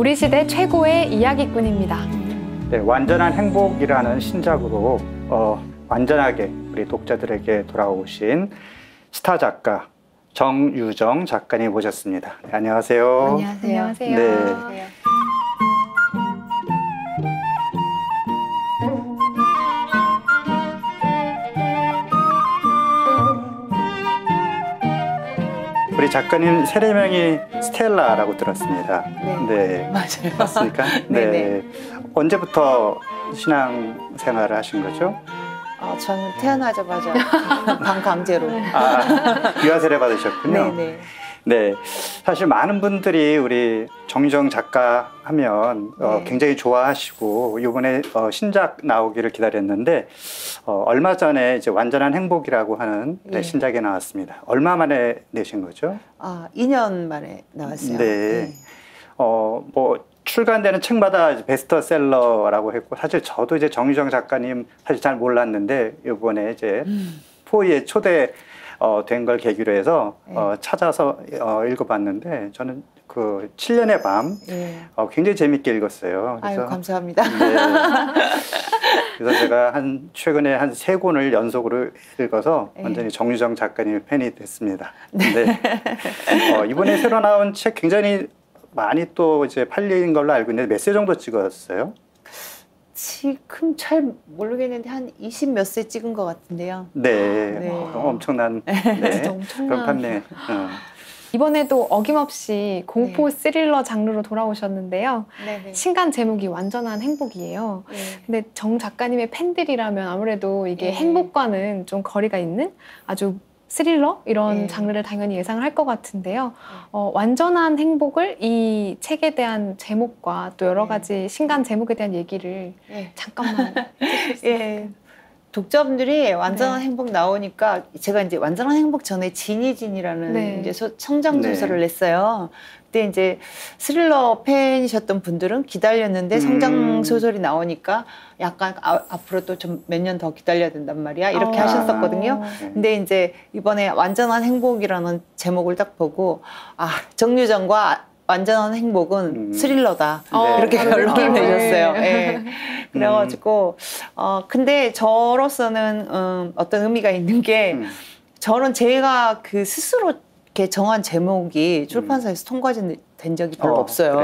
우리 시대 최고의 이야기꾼입니다. 네, 완전한 행복이라는 신작으로 완전하게 우리 독자들에게 돌아오신 스타 작가 정유정 작가님 모셨습니다. 네, 안녕하세요. 안녕하세요. 네. 우리 작가님 세례명이 스텔라라고 들었습니다. 네, 맞아요. 맞습니까? 네. 언제부터 신앙 생활을 하신 거죠? 저는 태어나자마자 반강제로. 유아 세례 받으셨군요. 네네. 네, 사실 많은 분들이 우리 정유정 작가 하면 굉장히 좋아하시고 이번에 신작 나오기를 기다렸는데 얼마 전에 이제 완전한 행복이라고 하는 신작이 나왔습니다. 얼마 만에 내신 거죠? 2년 만에 나왔어요. 네. 뭐 출간되는 책마다 베스트셀러라고 했고 사실 저도 이제 정유정 작가님 사실 잘 몰랐는데 이번에 이제 포이에 초대 된 걸 계기로 해서 찾아서 읽어봤는데 저는 그 7년의 밤 굉장히 재밌게 읽었어요. 그래서, 아유, 감사합니다. 네. 그래서 제가 최근에 한 3권을 연속으로 읽어서 완전히 정유정 작가님 팬이 됐습니다. 네. 이번에 새로 나온 책 굉장히 많이 또 이제 팔린 걸로 알고 있는데 몇 세 정도 찍었어요? 지금 잘 모르겠는데 한 20 몇 세 찍은 것 같은데요. 네. 엄청난 그런 판매. 이번에도 어김없이 공포 스릴러 장르로 돌아오셨는데요. 네네. 신간 제목이 완전한 행복이에요. 근데 정 작가님의 팬들이라면 아무래도 이게 행복과는 좀 거리가 있는 아주 스릴러? 이런 장르를 당연히 예상을 할 것 같은데요. 완전한 행복을 이 책에 대한 제목과 또 여러 가지 신간 제목에 대한 얘기를 잠깐만 해주세요. 독자분들이 완전한 행복 나오니까 제가 이제 완전한 행복 전에 진이진이라는 이제 성장 소설을 냈어요. 그때 이제 스릴러 팬이셨던 분들은 기다렸는데 성장 소설이 나오니까 약간 앞으로 또 좀 몇 년 더 기다려야 된단 말이야 이렇게 하셨었거든요. 근데 이제 이번에 완전한 행복이라는 제목을 딱 보고 정유정과 완전한 행복은 스릴러다 이렇게 결론을 내셨어요. 그래가지고 근데 저로서는 어떤 의미가 있는 게 저는 제가 그 스스로 이렇게 정한 제목이 출판사에서 통과된 적이 별로 없어요.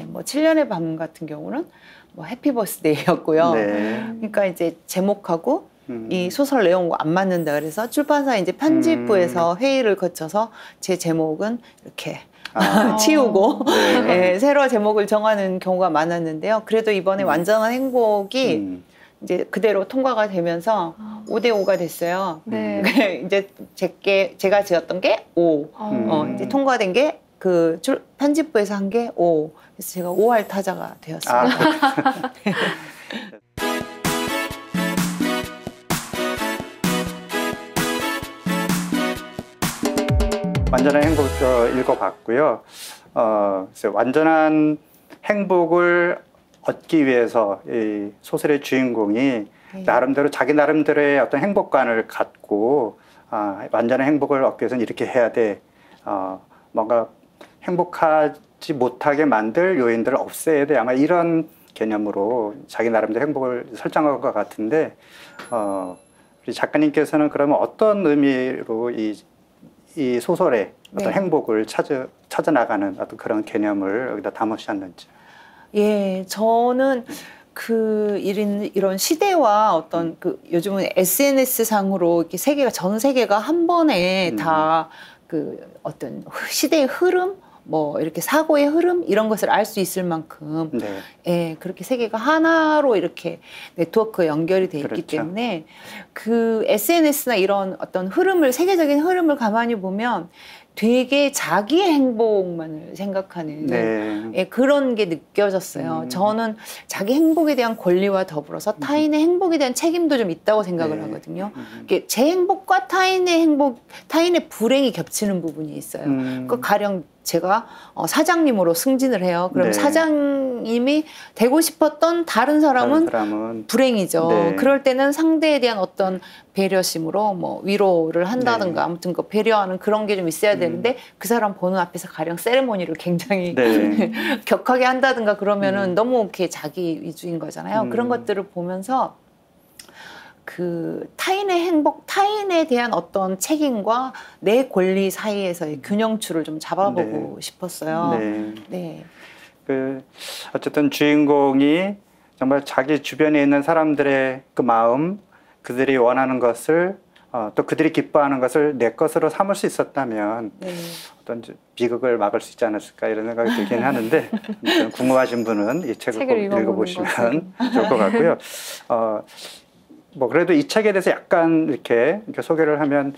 뭐 7년의 밤 같은 경우는 뭐 해피 버스데이였고요. 그러니까 이제 제목하고 이 소설 내용과 안 맞는다 그래서 출판사 이제 편집부에서 회의를 거쳐서 제 제목은 이렇게 치우고 새로 제목을 정하는 경우가 많았는데요. 그래도 이번에 완전한 행복이 이제 그대로 통과가 되면서 5대5가 됐어요. 이제 제가 지었던 게 5, 이제 통과된 게 그 편집부에서 한 게 5. 그래서 제가 5할 타자가 되었습니다. 완전한 행복 읽어봤고요. 완전한 행복을 얻기 위해서 이 소설의 주인공이 나름대로 자기 나름대로의 어떤 행복관을 갖고 완전한 행복을 얻기 위해서는 이렇게 해야 돼. 뭔가 행복하지 못하게 만들 요인들을 없애야 돼. 아마 이런 개념으로 자기 나름대로 행복을 설정한 것 같은데 우리 작가님께서는 그러면 어떤 의미로 이 소설의 어떤 행복을 찾아 나가는 어떤 그런 개념을 여기다 담으셨는지. 저는 이런 시대와 어떤 요즘은 SNS 상으로 이렇게 전 세계가 한 번에 다 어떤 시대의 흐름, 뭐 이렇게 사고의 흐름 이런 것을 알 수 있을 만큼 그렇게 세계가 하나로 이렇게 네트워크가 연결이 돼 있기 때문에 그 SNS나 이런 어떤 세계적인 흐름을 가만히 보면 되게 자기의 행복만을 생각하는 그런 게 느껴졌어요. 저는 자기 행복에 대한 권리와 더불어서 타인의 행복에 대한 책임도 좀 있다고 생각을 하거든요. 제 행복과 타인의 불행이 겹치는 부분이 있어요. 가령 제가 사장님으로 승진을 해요. 그럼 네. 사장님이 되고 싶었던 다른 사람은 불행이죠. 네. 그럴 때는 상대에 대한 어떤 배려심으로 뭐 위로를 한다든가 네. 아무튼 그 배려하는 그런 게 좀 있어야 되는데 그 사람 보는 앞에서 가령 세레모니를 굉장히 네. 격하게 한다든가 그러면은 너무 이렇게 자기 위주인 거잖아요. 그런 것들을 보면서 그 타인의 행복, 타인에 대한 어떤 책임과 내 권리 사이에서의 균형추를 좀 잡아보고 싶었어요. 네. 네. 그 어쨌든 주인공이 정말 자기 주변에 있는 사람들의 그 마음, 그들이 원하는 것을 또 그들이 기뻐하는 것을 내 것으로 삼을 수 있었다면 네. 어떤 비극을 막을 수 있지 않았을까 이런 생각이 들긴 하는데 궁금하신 분은 이 책을 꼭 읽어보시면 좋을 것 같고요. 뭐 그래도 이 책에 대해서 약간 이렇게 소개를 하면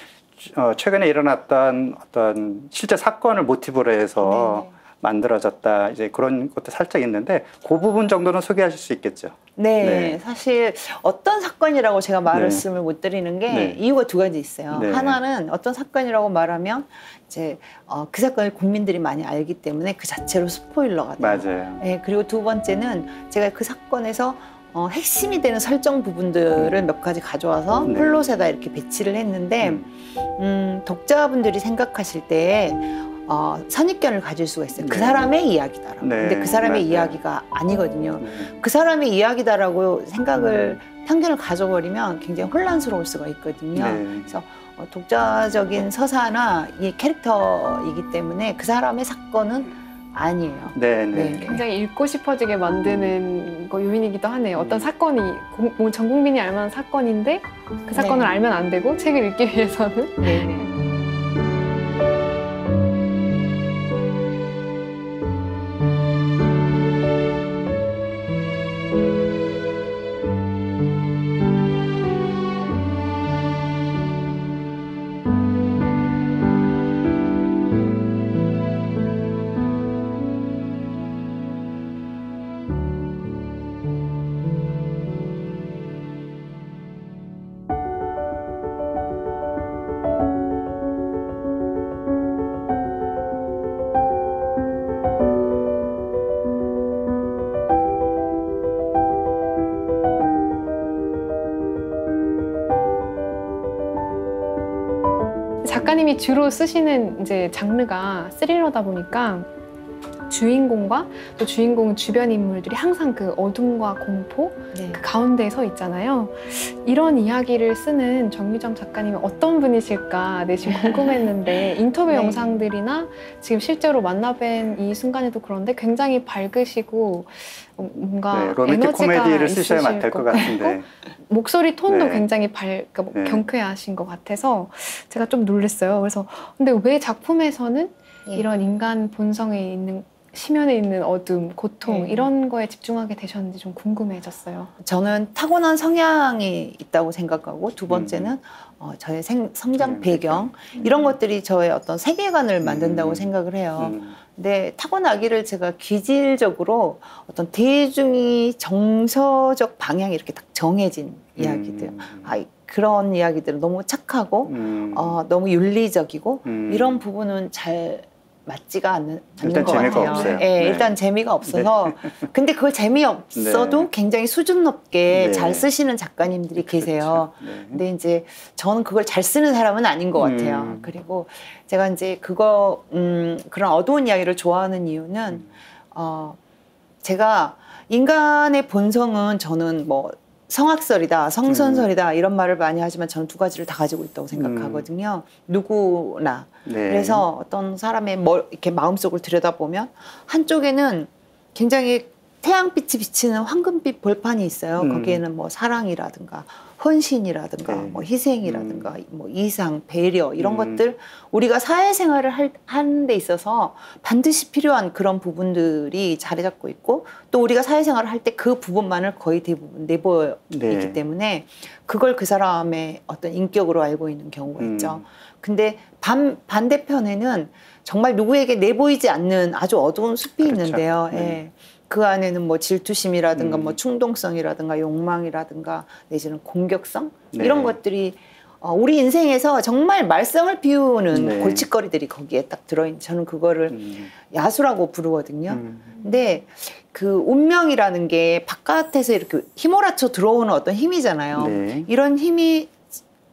최근에 일어났던 어떤 실제 사건을 모티브로 해서 만들어졌다 이제 그런 것도 살짝 있는데 그 부분 정도는 소개하실 수 있겠죠. 네, 네. 사실 어떤 사건이라고 제가 말씀을 못 드리는 게 이유가 두 가지 있어요. 하나는 어떤 사건이라고 말하면 이제 그 사건을 국민들이 많이 알기 때문에 그 자체로 스포일러가 돼요. 맞아요. 네, 그리고 두 번째는 제가 그 사건에서 핵심이 되는 설정 부분들을 몇 가지 가져와서 플롯에다 이렇게 배치를 했는데 독자분들이 생각하실 때 선입견을 가질 수가 있어요. 그 사람의 이야기다라고. 근데 그 사람의 이야기가 아니거든요. 그 사람의 이야기다라고 생각을 편견을 가져버리면 굉장히 혼란스러울 수가 있거든요. 그래서 독자적인 서사나 이 캐릭터이기 때문에 그 사람의 사건은 아니에요. 네. 굉장히 읽고 싶어지게 만드는 거 요인이기도 하네요. 어떤 사건이 전 국민이 알만한 사건인데 그 사건을 알면 안 되고 책을 읽기 위해서는 작가님이 주로 쓰시는 이제 장르가 스릴러다 보니까 주인공과 또 주인공 주변 인물들이 항상 그 어둠과 공포 그 가운데에 서 있잖아요. 이런 이야기를 쓰는 정유정 작가님이 어떤 분이실까 지금 궁금했는데 인터뷰 영상들이나 지금 실제로 만나뵌 이 순간에도 그런데 굉장히 밝으시고 뭔가 로맨틱 에너지가 코미디를 쓰셔야 있으실 될 것 것 같은데 목소리 톤도 굉장히 그러니까 경쾌하신 것 같아서 제가 좀 놀랐어요. 그래서 근데 왜 작품에서는 이런 인간 본성에 있는 심연에 있는 어둠, 고통 이런 거에 집중하게 되셨는지 좀 궁금해졌어요. 저는 타고난 성향이 있다고 생각하고 두 번째는 저의 성장 배경 이런 것들이 저의 어떤 세계관을 만든다고 생각을 해요. 근데 타고나기를 제가 기질적으로 어떤 대중이 정서적 방향이 이렇게 딱 정해진 이야기들 그런 이야기들은 너무 착하고 너무 윤리적이고 이런 부분은 잘 맞지가 않는 것 같아요. 없어요. 일단 재미가 없어서 근데 그걸 재미없어도 굉장히 수준 높게 잘 쓰시는 작가님들이 계세요. 근데 이제 저는 그걸 잘 쓰는 사람은 아닌 것 같아요. 그리고 제가 이제 그런 어두운 이야기를 좋아하는 이유는 제가 인간의 본성은 저는 뭐 성악설이다, 성선설이다 이런 말을 많이 하지만 저는 두 가지를 다 가지고 있다고 생각하거든요. 누구나. 그래서 어떤 사람의 이렇게 마음속을 들여다보면 한쪽에는 굉장히 태양빛이 비치는 황금빛 벌판이 있어요. 거기에는 뭐 사랑이라든가 헌신이라든가 뭐 희생이라든가 뭐 이상, 배려 이런 것들 우리가 사회생활을 하는 데 있어서 반드시 필요한 그런 부분들이 자리 잡고 있고 또 우리가 사회생활을 할 때 그 부분만을 거의 대부분 내보여 있기 때문에 그걸 그 사람의 어떤 인격으로 알고 있는 경우가 있죠. 근데 반대편에는 정말 누구에게 내보이지 않는 아주 어두운 숲이 있는데요. 그 안에는 뭐 질투심이라든가 뭐 충동성이라든가 욕망이라든가 내지는 공격성 이런 것들이 우리 인생에서 정말 말썽을 피우는 네. 골칫거리들이 거기에 딱 들어있는, 저는 그거를 야수라고 부르거든요. 근데 그 운명이라는 게 바깥에서 이렇게 휘몰아쳐 들어오는 어떤 힘이잖아요. 네. 이런 힘이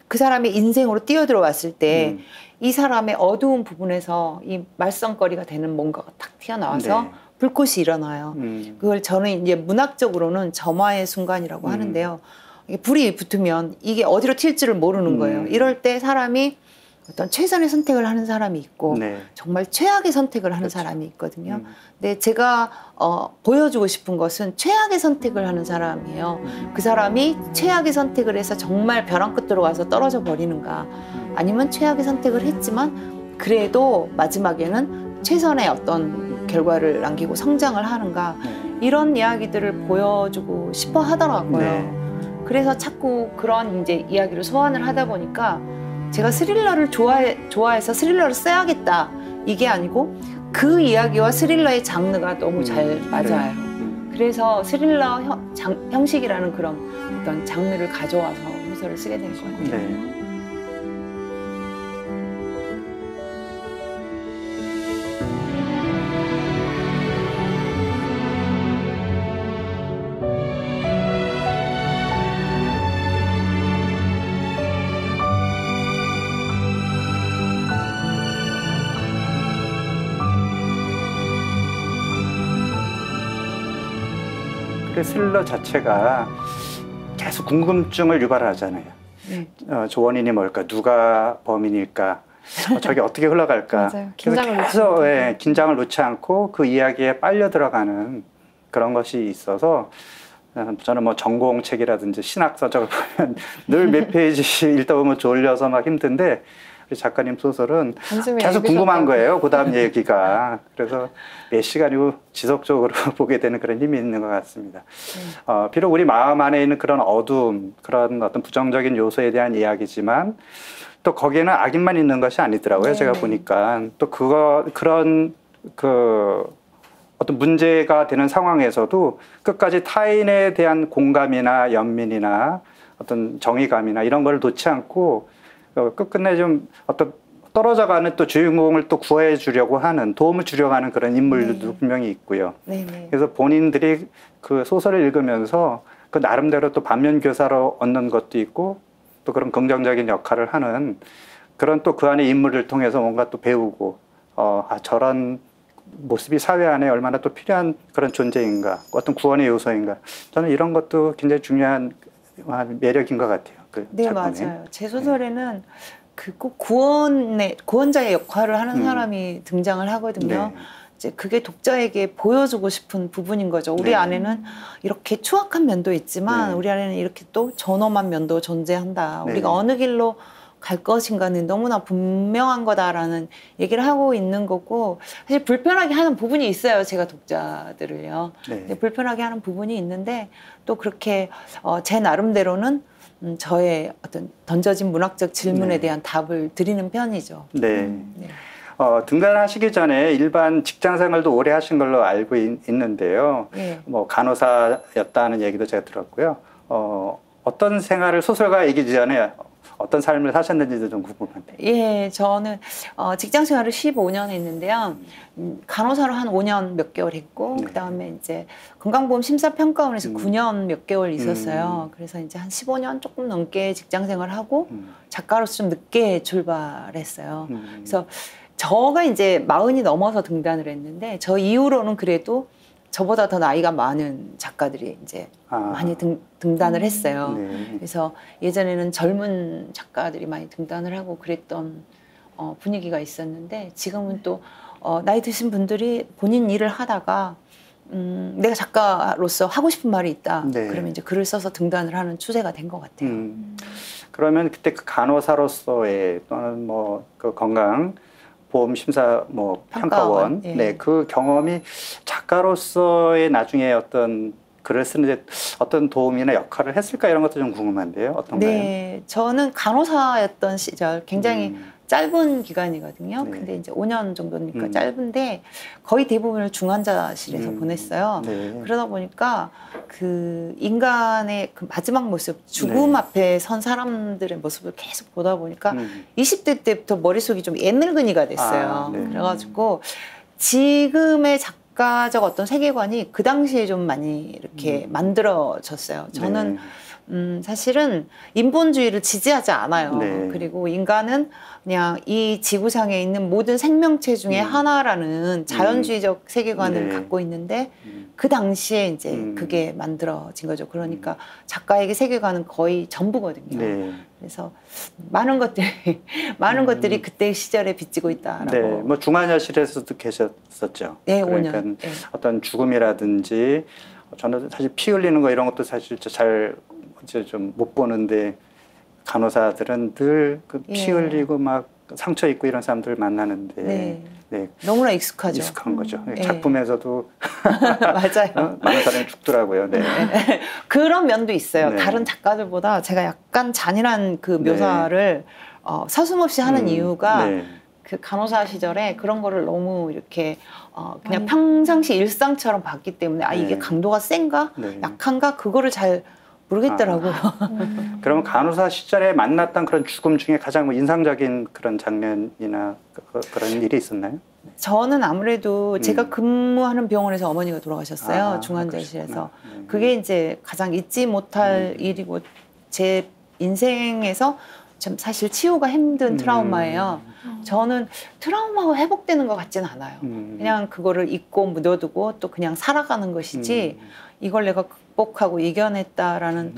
그 사람의 인생으로 뛰어들어왔을 때 이 사람의 어두운 부분에서 이 말썽거리가 되는 뭔가가 탁 튀어나와서 네. 불꽃이 일어나요. 그걸 저는 이제 문학적으로는 점화의 순간이라고 하는데요. 이게 불이 붙으면 이게 어디로 튈지를 모르는 거예요. 이럴 때 사람이 어떤 최선의 선택을 하는 사람이 있고 네. 정말 최악의 선택을 하는 그렇죠. 사람이 있거든요. 근데 제가 보여주고 싶은 것은 최악의 선택을 하는 사람이에요. 그 사람이 최악의 선택을 해서 정말 벼랑 끝으로 가서 떨어져 버리는가, 아니면 최악의 선택을 했지만 그래도 마지막에는 최선의 어떤 결과를 남기고 성장을 하는가, 이런 이야기들을 보여주고 싶어 하더라고요. 네. 그래서 자꾸 그런 이제 이야기를 소환을 하다 보니까 제가 스릴러를 좋아해서 스릴러를 써야겠다, 이게 아니고 그 이야기와 스릴러의 장르가 너무 잘 맞아요. 그래서 스릴러 형식이라는 그런 어떤 장르를 가져와서 소설을 쓰게 된 것 같아요. 네. 그 스릴러 자체가 계속 궁금증을 유발하잖아요. 저 원인이 뭘까? 누가 범인일까? 저게 어떻게 흘러갈까? 맞아요. 그래서 긴장을 계속 긴장을 놓지 않고 그 이야기에 빨려 들어가는 그런 것이 있어서 저는 뭐 전공책이라든지 신학서적을 보면 늘 몇 페이지 읽다 보면 졸려서 막 힘든데 우리 작가님 소설은 계속 궁금한 거예요. 그 다음 얘기가. 그래서 몇 시간이고 지속적으로 보게 되는 그런 힘이 있는 것 같습니다. 비록 우리 마음 안에 있는 그런 어두움, 그런 어떤 부정적인 요소에 대한 이야기지만 또 거기에는 악인만 있는 것이 아니더라고요. 제가 보니까 또 그런 어떤 문제가 되는 상황에서도 끝까지 타인에 대한 공감이나 연민이나 어떤 정의감이나 이런 걸 놓지 않고 끝끝내 좀 어떤 떨어져가는 또 주인공을 또 구해 주려고 하는, 도움을 주려고 하는 그런 인물들도 분명히 있고요. 그래서 본인들이 그 소설을 읽으면서 그 나름대로 또 반면 교사로 얻는 것도 있고 또 그런 긍정적인 역할을 하는 그런 또 그 안에 인물을 통해서 뭔가 또 배우고 저런 모습이 사회 안에 얼마나 또 필요한 그런 존재인가, 어떤 구원의 요소인가. 저는 이런 것도 굉장히 중요한 매력인 것 같아요. 네, 맞아요. 제 소설에는 그 꼭 구원자의 역할을 하는 사람이 등장을 하거든요. 이제 그게 독자에게 보여주고 싶은 부분인 거죠. 우리 안에는 이렇게 추악한 면도 있지만 우리 안에는 이렇게 또 존엄한 면도 존재한다. 우리가 어느 길로 갈 것인가는 너무나 분명한 거다라는 얘기를 하고 있는 거고, 사실 불편하게 하는 부분이 있어요. 제가 독자들을요. 불편하게 하는 부분이 있는데 또 그렇게 제 나름대로는 저의 어떤 던져진 문학적 질문에 대한 답을 드리는 편이죠. 등단하시기 전에 일반 직장 생활도 오래 하신 걸로 알고 있는데요. 뭐 간호사였다는 얘기도 제가 들었고요. 어떤 생활을 소설가이기 전에 어떤 삶을 사셨는지도 좀 궁금한데. 예, 저는 직장 생활을 15년 했는데요. 간호사로 한 5년 몇 개월 했고, 그 다음에 이제 건강보험 심사평가원에서 9년 몇 개월 있었어요. 그래서 이제 한 15년 조금 넘게 직장 생활을 하고, 작가로서 좀 늦게 출발했어요. 그래서 저가 이제 40이 넘어서 등단을 했는데, 저 이후로는 그래도 저보다 더 나이가 많은 작가들이 이제 많이 등단을 했어요. 그래서 예전에는 젊은 작가들이 많이 등단을 하고 그랬던 분위기가 있었는데, 지금은 또 나이 드신 분들이 본인 일을 하다가 내가 작가로서 하고 싶은 말이 있다. 그러면 이제 글을 써서 등단을 하는 추세가 된 것 같아요. 그러면 그때 그 간호사로서의 또는 뭐 그 건강 보험 심사 뭐 평가원, 그 경험이 작가로서의 나중에 어떤 글을 쓰는데 어떤 도움이나 역할을 했을까, 이런 것도 좀 궁금한데요. 어떤가요? 네, 저는 간호사였던 시절 굉장히 짧은 기간이거든요. 네. 근데 이제 5년 정도니까 짧은데 거의 대부분을 중환자실에서 보냈어요. 네. 그러다 보니까 그 인간의 그 마지막 모습, 죽음 네. 앞에 선 사람들의 모습을 계속 보다 보니까 20대 때부터 머릿속이 좀 옛늙은이가 됐어요. 네. 그래가지고 지금의 작가적 어떤 세계관이 그 당시에 좀 많이 이렇게 만들어졌어요. 저는 사실은 인본주의를 지지하지 않아요. 네. 그리고 인간은 그냥 이 지구상에 있는 모든 생명체 중에 하나라는 자연주의적 세계관을 네. 갖고 있는데 그 당시에 이제 그게 만들어진 거죠. 그러니까 작가에게 세계관은 거의 전부거든요. 네. 그래서 많은 것들이 그때 시절에 빚지고 있다라고. 네, 뭐 중환자실에서도 계셨었죠. 네, 그러니까 5년. 네. 어떤 죽음이라든지 저는 사실 피 흘리는 거 이런 것도 사실 잘 이제 좀 못 보는데 간호사들은 늘 그 피 흘리고 막 상처 입고 이런 사람들 만나는데 네. 네, 너무나 익숙하죠. 익숙한 거죠. 네. 작품에서도 맞아요. 많은 사람이 죽더라고요. 네. 그런 면도 있어요. 네. 다른 작가들보다 제가 약간 잔인한 그 묘사를 서슴없이 하는 이유가 네. 그 간호사 시절에 그런 거를 너무 이렇게 그냥 평상시 일상처럼 봤기 때문에 이게 강도가 센가? 네. 약한가? 그거를 잘 모르겠더라고요. 그러면 간호사 시절에 만났던 그런 죽음 중에 가장 뭐 인상적인 그런 장면이나 그런 일이 있었나요? 저는 아무래도 제가 근무하는 병원에서 어머니가 돌아가셨어요. 중환자실에서. 그게 이제 가장 잊지 못할 일이고 제 인생에서 참 사실 치유가 힘든 트라우마예요. 저는 트라우마가 회복되는 것 같지는 않아요. 그냥 그거를 잊고 묻어두고 또 그냥 살아가는 것이지 이걸 내가 극복하고 이겨냈다라는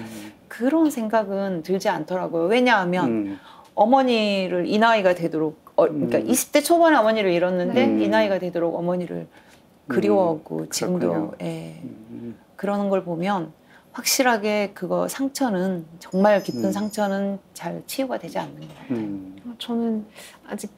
그런 생각은 들지 않더라고요. 왜냐하면 어머니를 이 나이가 되도록 그러니까 20대 초반에 어머니를 잃었는데 이 나이가 되도록 어머니를 그리워하고 지금도 그러는 걸 보면 확실하게 그거 상처는 정말 깊은 상처는 잘 치유가 되지 않는 것 같아요. 저는 아직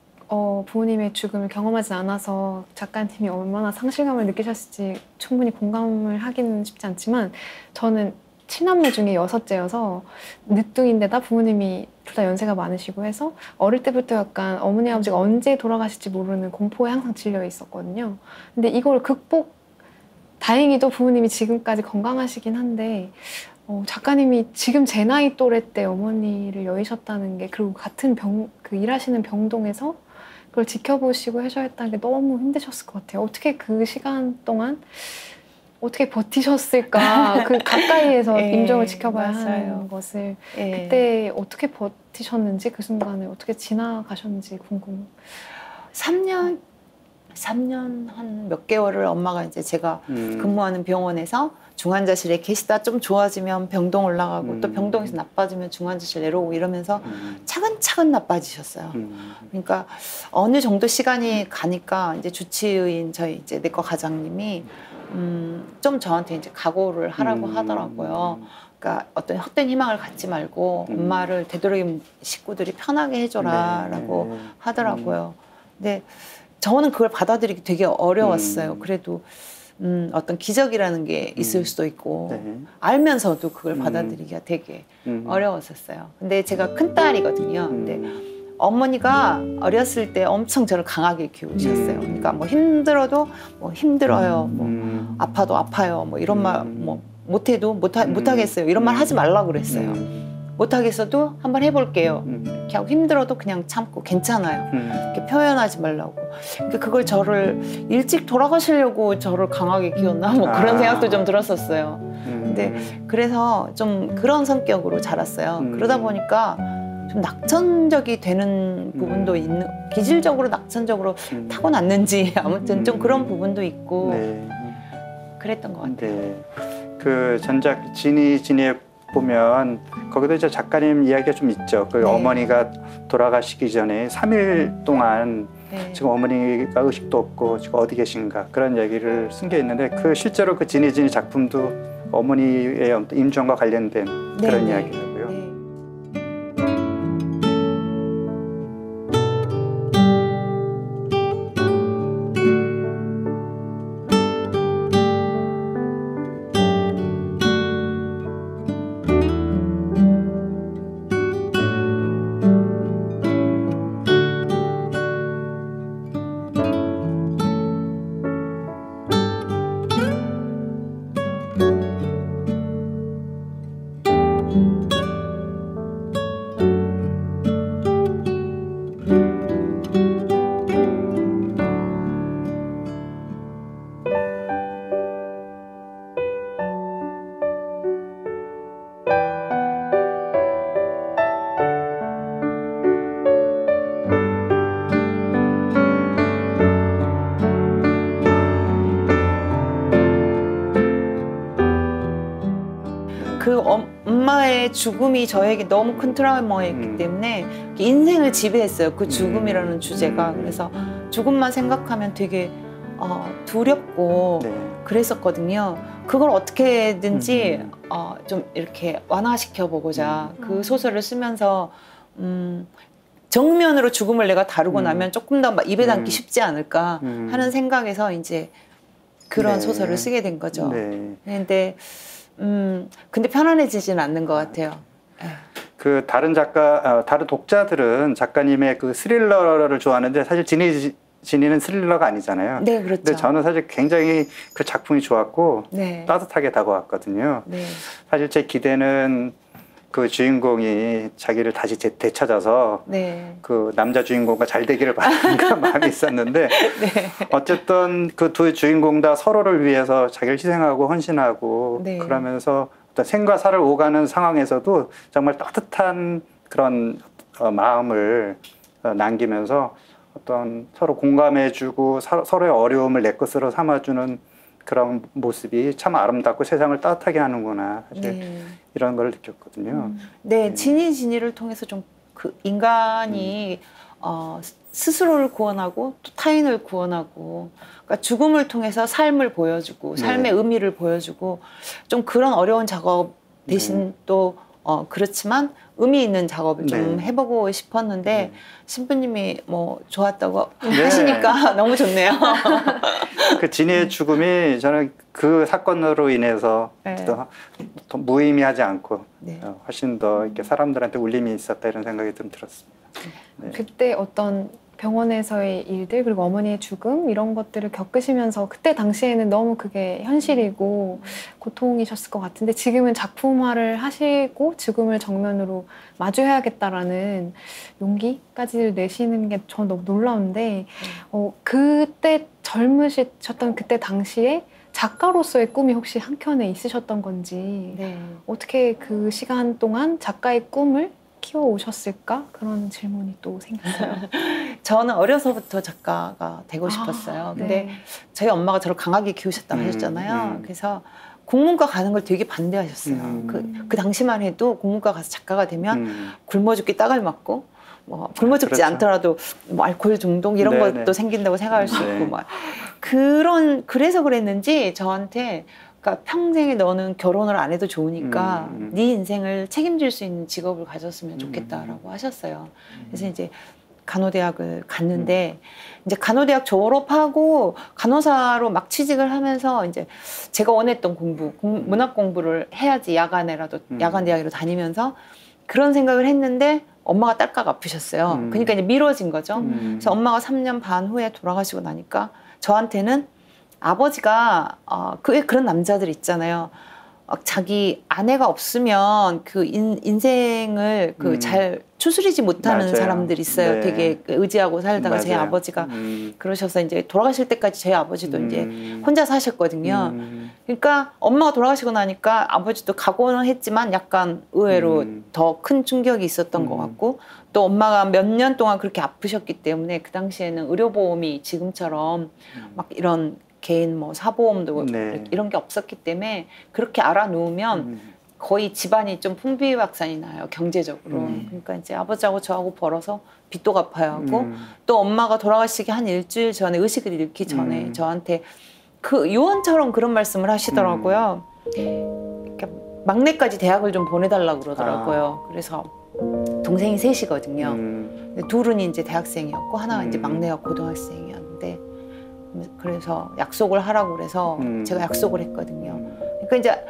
부모님의 죽음을 경험하지 않아서 작가님이 얼마나 상실감을 느끼셨을지 충분히 공감을 하기는 쉽지 않지만 저는 7남매 중에 6째여서 늦둥인데다 부모님이 둘 다 연세가 많으시고 해서 어릴 때부터 약간 어머니 아버지가 언제 돌아가실지 모르는 공포에 항상 질려 있었거든요. 근데 이걸 다행히도 부모님이 지금까지 건강하시긴 한데 작가님이 지금 제 나이 또래 때 어머니를 여의셨다는 게 그리고 같은 그 일하시는 병동에서 그걸 지켜보시고 해주셨다는 게 너무 힘드셨을 것 같아요. 어떻게 그 시간 동안 어떻게 버티셨을까? 그 가까이에서 임종을 지켜봐야 하는 것을 그때 어떻게 버티셨는지 그 순간을 어떻게 지나가셨는지 궁금해요. 3년 한 몇 개월을 엄마가 이제 제가 근무하는 병원에서 중환자실에 계시다 좀 좋아지면 병동 올라가고 또 병동에서 나빠지면 중환자실 내려오고 이러면서 차근차근 나빠지셨어요. 그러니까 어느 정도 시간이 가니까 이제 주치의인 저희 이제 내과 과장님이 좀 저한테 이제 각오를 하라고 하더라고요. 그러니까 어떤 헛된 희망을 갖지 말고 엄마를 되도록이면 식구들이 편하게 해줘라라고 하더라고요. 근데 저는 그걸 받아들이기 되게 어려웠어요. 그래도 어떤 기적이라는 게 있을 수도 있고 알면서도 그걸 받아들이기가 되게 어려웠었어요. 근데 제가 큰딸이거든요. 근데 어머니가 어렸을 때 엄청 저를 강하게 키우셨어요. 그러니까 뭐 힘들어도 뭐 힘들어요. 뭐 아파도 아파요. 뭐 이런 말 뭐 못해도 못하겠어요. 이런 말 하지 말라고 그랬어요. 못하겠어도 한번 해볼게요. 이렇게 하고 힘들어도 그냥 참고 괜찮아요. 이렇게 표현하지 말라고. 그러니까 그걸 저를 일찍 돌아가시려고 저를 강하게 키웠나 뭐 그런 생각도 좀 들었었어요. 근데 그래서 좀 그런 성격으로 자랐어요. 그러다 보니까 좀 낙천적이 되는 부분도 있는, 기질적으로 낙천적으로 타고났는지 아무튼 좀 그런 부분도 있고 그랬던 것 같아요. 네. 그 전작 지니에 보면 거기도 이제 작가님 이야기가 좀 있죠. 그 어머니가 돌아가시기 전에 3일 동안 지금 어머니가 의식도 없고 지금 어디 계신가 그런 얘기를 쓴 게 있는데 그 실제로 그 지니 작품도 어머니의 임종과 관련된 그런 이야기라고요. 죽음이 저에게 너무 큰 트라우마였기 때문에 인생을 지배했어요. 그 죽음이라는 주제가. 그래서 죽음만 생각하면 되게 두렵고 그랬었거든요. 그걸 어떻게든지 좀 이렇게 완화시켜 보고자 그 소설을 쓰면서 정면으로 죽음을 내가 다루고 나면 조금 더 입에 담기 쉽지 않을까 하는 생각에서 이제 그런 소설을 쓰게 된 거죠. 근데 편안해지진 않는 것 같아요. 그 다른 독자들은 작가님의 그 스릴러를 좋아하는데 사실 진이는 스릴러가 아니잖아요. 네, 그렇죠. 근데 저는 사실 굉장히 그 작품이 좋았고 따뜻하게 다가왔거든요. 사실 제 기대는 그 주인공이 자기를 다시 되찾아서 그 남자 주인공과 잘 되기를 바라는 그런 마음이 있었는데 어쨌든 그 두 주인공 다 서로를 위해서 자기를 희생하고 헌신하고 그러면서 어떤 생과 사를 오가는 상황에서도 정말 따뜻한 그런 마음을 남기면서 어떤 서로 공감해주고 서로의 어려움을 내 것으로 삼아주는 그런 모습이 참 아름답고 세상을 따뜻하게 하는구나. 사실 이런 걸 느꼈거든요. 진이를 통해서 좀 그 인간이 스스로를 구원하고 또 타인을 구원하고, 그러니까 죽음을 통해서 삶을 보여주고 삶의 의미를 보여주고, 좀 그런 어려운 작업 대신 또 그렇지만 의미 있는 작업을 좀 해보고 싶었는데 신부님이 뭐 좋았다고 하시니까 너무 좋네요. 그 진이의 죽음이 저는 그 사건으로 인해서 더 무의미하지 않고 훨씬 더 이렇게 사람들한테 울림이 있었다 이런 생각이 좀 들었습니다. 그때 어떤 병원에서의 일들 그리고 어머니의 죽음 이런 것들을 겪으시면서 그때 당시에는 너무 그게 현실이고 고통이셨을 것 같은데 지금은 작품화를 하시고 죽음을 정면으로 마주해야겠다라는 용기까지 내시는 게 전 너무 놀라운데 그때 젊으셨던 그때 당시에 작가로서의 꿈이 혹시 한켠에 있으셨던 건지 어떻게 그 시간 동안 작가의 꿈을 키워오셨을까? 그런 질문이 또 생겼어요. 저는 어려서부터 작가가 되고 싶었어요. 근데 저희 엄마가 저를 강하게 키우셨다고 하셨잖아요. 그래서 국문과 가는 걸 되게 반대하셨어요. 그 당시만 해도 국문과 가서 작가가 되면 굶어 죽기 딱을 맞고 뭐 굶어 죽지 않더라도 뭐 알코올 중독 이런 것도 생긴다고 생각할 수 있고 막 그래서 그랬는지 저한테 그러니까 평생에 너는 결혼을 안 해도 좋으니까 네 인생을 책임질 수 있는 직업을 가졌으면 좋겠다라고 하셨어요. 그래서 이제 간호대학을 갔는데 이제 간호대학 졸업하고 간호사로 막 취직을 하면서 이제 제가 원했던 문학 공부를 해야지 야간에라도 야간 대학으로 다니면서 그런 생각을 했는데 엄마가 딸깍 아프셨어요. 그러니까 이제 미뤄진 거죠. 그래서 엄마가 3년 반 후에 돌아가시고 나니까 저한테는 아버지가 그런 남자들 있잖아요. 자기 아내가 없으면 그 인생을 잘 추스리지 못하는 사람들이 있어요. 되게 의지하고 살다가 제 아버지가 그러셔서 이제 돌아가실 때까지 저희 아버지도 이제 혼자 사셨거든요. 그러니까 엄마가 돌아가시고 나니까 아버지도 각오는 했지만 약간 의외로 더 큰 충격이 있었던 것 같고, 또 엄마가 몇 년 동안 그렇게 아프셨기 때문에 그 당시에는 의료보험이 지금처럼 막 이런 개인 뭐 사보험도 이런 게 없었기 때문에 그렇게 알아놓으면 거의 집안이 좀 풍비박산이 나요, 경제적으로. 그러니까 이제 아버지하고 저하고 벌어서 빚도 갚아야 하고 또 엄마가 돌아가시기 한 일주일 전에 의식을 잃기 전에 저한테 그 유언처럼 그런 말씀을 하시더라고요. 이렇게 막내까지 대학을 좀 보내달라고 그러더라고요. 그래서 동생이 셋이거든요. 둘은 이제 대학생이었고 하나가 이제 막내가 고등학생이었는데, 그래서 약속을 하라고 그래서 제가 약속을 했거든요. 그러니까 이제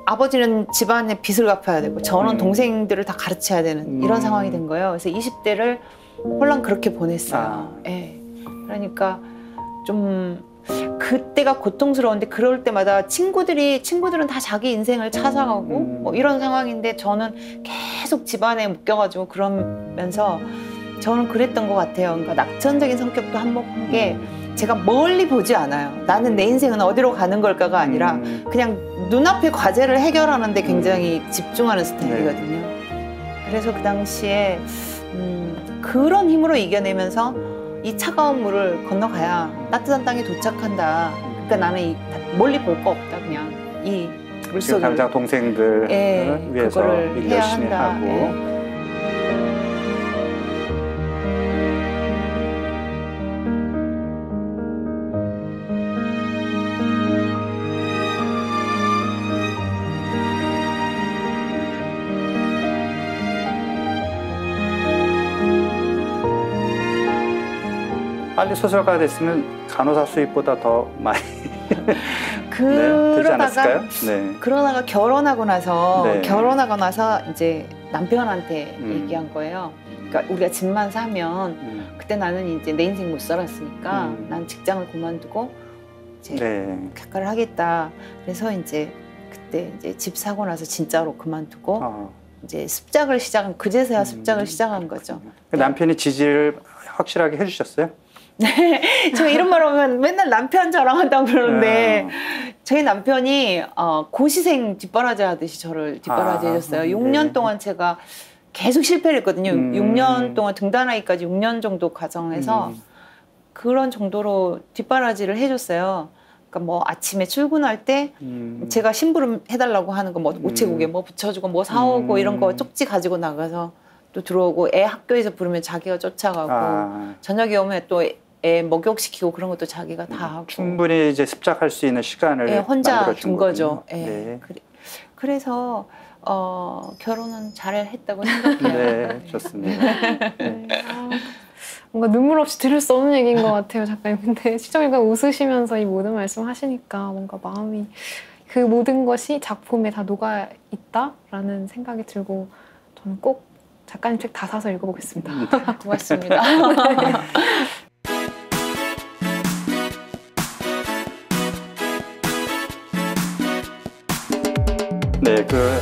아버지는 집안의 빚을 갚아야 되고 저는 동생들을 다 가르쳐야 되는 이런 상황이 된 거예요. 그래서 20대를 홀랑 그렇게 보냈어요. 그러니까 좀 그때가 고통스러운데 그럴 때마다 친구들은 다 자기 인생을 찾아가고 뭐 이런 상황인데 저는 계속 집안에 묶여가지고 그러면서 저는 그랬던 것 같아요. 그러니까 낙천적인 성격도 한몫한 게 제가 멀리 보지 않아요. 나는 내 인생은 어디로 가는 걸까가 아니라 그냥 눈앞의 과제를 해결하는 데 굉장히 집중하는 스타일이거든요. 그래서 그 당시에 그런 힘으로 이겨내면서 이 차가운 물을 건너가야 따뜻한 땅에 도착한다. 그러니까 나는 멀리 볼 거 없다. 그냥 이 지금 당장 동생들 예, 위해서 그거를 일 해야 열심히 한다. 하고. 예. 빨리 소설가가 됐으면 간호사 수입보다 더 많이 되지 않았을까요? 네. 그러다가 결혼하고 나서 네. 이제 남편한테 얘기한 거예요. 그러니까 우리가 집만 사면 그때 나는 이제 내 인생 못 살았으니까 난 직장을 그만두고 이제 네. 작가를 하겠다. 그래서 이제 그때 이제 집 사고 나서 진짜로 그만두고 이제 습작을 시작한 그제서야 습작을 시작한 거죠. 남편이 지지를 확실하게 해주셨어요? 네, 저 이런 말 하면 맨날 남편 자랑한다고 그러는데 저희 남편이 고시생 뒷바라지 하듯이 저를 뒷바라지 해줬어요. 6년 동안 제가 계속 실패를 했거든요. 6년 동안 등단하기까지 6년 정도 과정에서 그런 정도로 뒷바라지를 해줬어요. 그러니까 뭐 아침에 출근할 때 제가 심부름 해달라고 하는 거 뭐 우체국에 뭐 붙여주고 뭐 사오고 이런 거 쪽지 가지고 나가서 또 들어오고 애 학교에서 부르면 자기가 쫓아가고 저녁에 오면 또 애 목욕시키고 그런 것도 자기가 다 하고 충분히 이제 습작할 수 있는 시간을 혼자 둔 거죠. 네. 그래서 결혼은 잘 했다고 생각해요. 네, 좋습니다. 네. 뭔가 눈물 없이 들을 수 없는 얘기인 것 같아요, 작가님. 근데 시청자가 웃으시면서 이 모든 말씀 하시니까 뭔가 마음이 그 모든 것이 작품에 다 녹아 있다라는 생각이 들고 저는 꼭 작가님 책 다 사서 읽어보겠습니다. 고맙습니다. 네, 그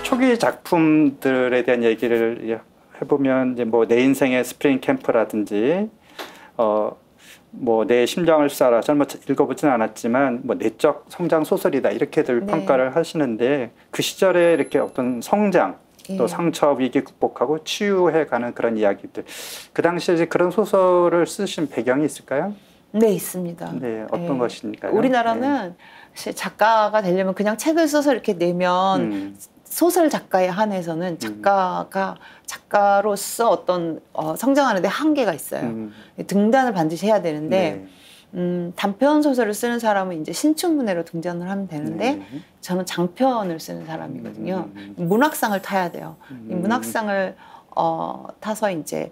초기 작품들에 대한 얘기를 해보면 이제 뭐 내 인생의 스프링 캠프라든지 뭐 내 심장을 쏴라 젊어 읽어보진 않았지만 뭐 내적 성장 소설이다 이렇게들 네. 평가를 하시는데 그 시절에 이렇게 어떤 성장 또 상처 위기 극복하고 치유해가는 그런 이야기들 그 당시에 이제 그런 소설을 쓰신 배경이 있을까요? 네, 있습니다. 네, 어떤 것일까요? 우리나라는 사실 작가가 되려면 그냥 책을 써서 이렇게 내면 소설 작가에 한해서는 작가가 작가로서 어떤 성장하는 데 한계가 있어요. 등단을 반드시 해야 되는데 단편 소설을 쓰는 사람은 이제 신춘문예로 등장을 하면 되는데 저는 장편을 쓰는 사람이거든요. 문학상을 타야 돼요. 이 문학상을 타서 이제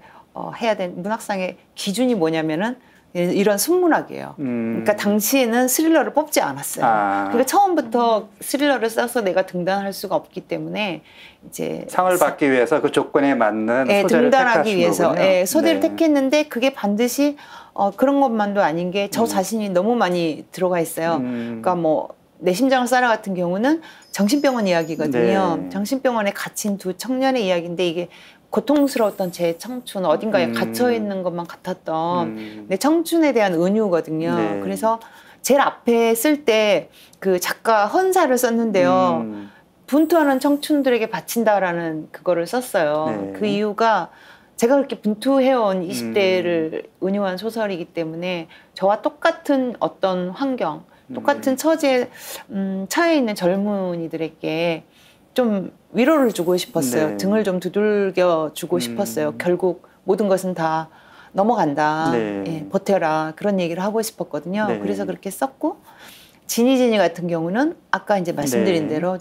해야 되는 문학상의 기준이 뭐냐면은 이런 순문학이에요. 그러니까 당시에는 스릴러를 뽑지 않았어요. 그러니까 처음부터 스릴러를 써서 내가 등단할 수가 없기 때문에 이제 상을 받기 위해서 그 조건에 맞는 소재를 등단하기 위해서 거군요. 소재를 택했는데 그게 반드시 그런 것만도 아닌 게 저 자신이 너무 많이 들어가 있어요. 그러니까 뭐 내 심장을 쏴라 같은 경우는 정신병원 이야기거든요. 네. 정신병원에 갇힌 두 청년의 이야기인데 이게 고통스러웠던 제 청춘, 어딘가에 갇혀있는 것만 같았던 내 청춘에 대한 은유거든요. 네. 그래서 제일 앞에 쓸 때 그 작가 헌사를 썼는데요. 분투하는 청춘들에게 바친다라는 그거를 썼어요. 네. 그 이유가 제가 그렇게 분투해온 20대를 은유한 소설이기 때문에 저와 똑같은 어떤 환경, 똑같은 처지에 처해 있는 젊은이들에게 좀 위로를 주고 싶었어요. 네. 등을 좀 두들겨 주고 싶었어요. 결국 모든 것은 다 넘어간다. 네. 예, 버텨라. 그런 얘기를 하고 싶었거든요. 네. 그래서 그렇게 썼고 지니 같은 경우는 아까 이제 말씀드린 네. 대로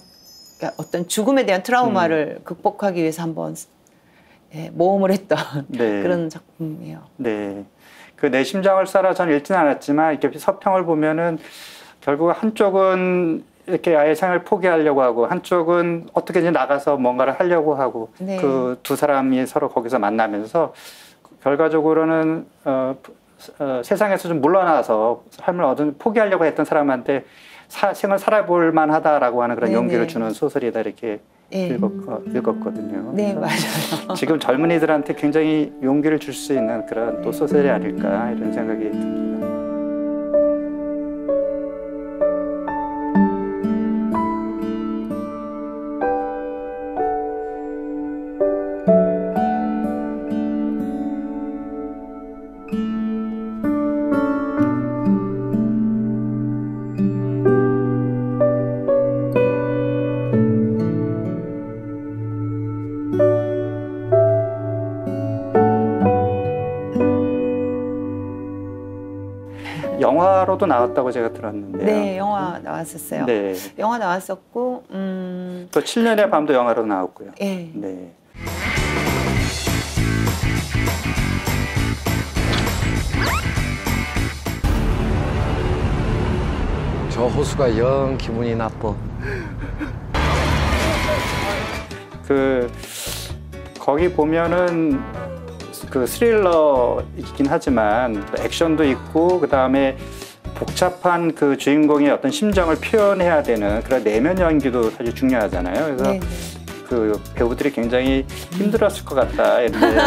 어떤 죽음에 대한 트라우마를 극복하기 위해서 한번 모험을 했던 네. 그런 작품이에요. 네. 그 내 심장을 쏴라 저는 읽지는 않았지만 이렇게 서평을 보면은 결국 한쪽은 이렇게 아예 생을 포기하려고 하고 한쪽은 어떻게든 나가서 뭔가를 하려고 하고 네. 그 두 사람이 서로 거기서 만나면서 결과적으로는 세상에서 좀 물러나서 삶을 포기하려고 했던 사람한테 생을 살아볼 만하다라고 하는 그런 네네. 용기를 주는 소설이다 이렇게 읽었거든요. 네, 맞아요. 지금 젊은이들한테 굉장히 용기를 줄 수 있는 그런 또 소설이 아닐까 이런 생각이 듭니다. 영화로도 나왔다고 제가 들었는데요. 네, 영화 나왔었어요. 네. 영화 나왔었고, 또 7년의 밤도 영화로 나왔고요. 예. 네. 저 호수가 영 기분이 나빠. 거기 보면은 그 스릴러이긴 하지만 액션도 있고 그다음에 복잡한 그 주인공의 어떤 심정을 표현해야 되는 그런 내면 연기도 사실 중요하잖아요. 그래서 네네. 그 배우들이 굉장히 힘들었을 것 같다. 이런데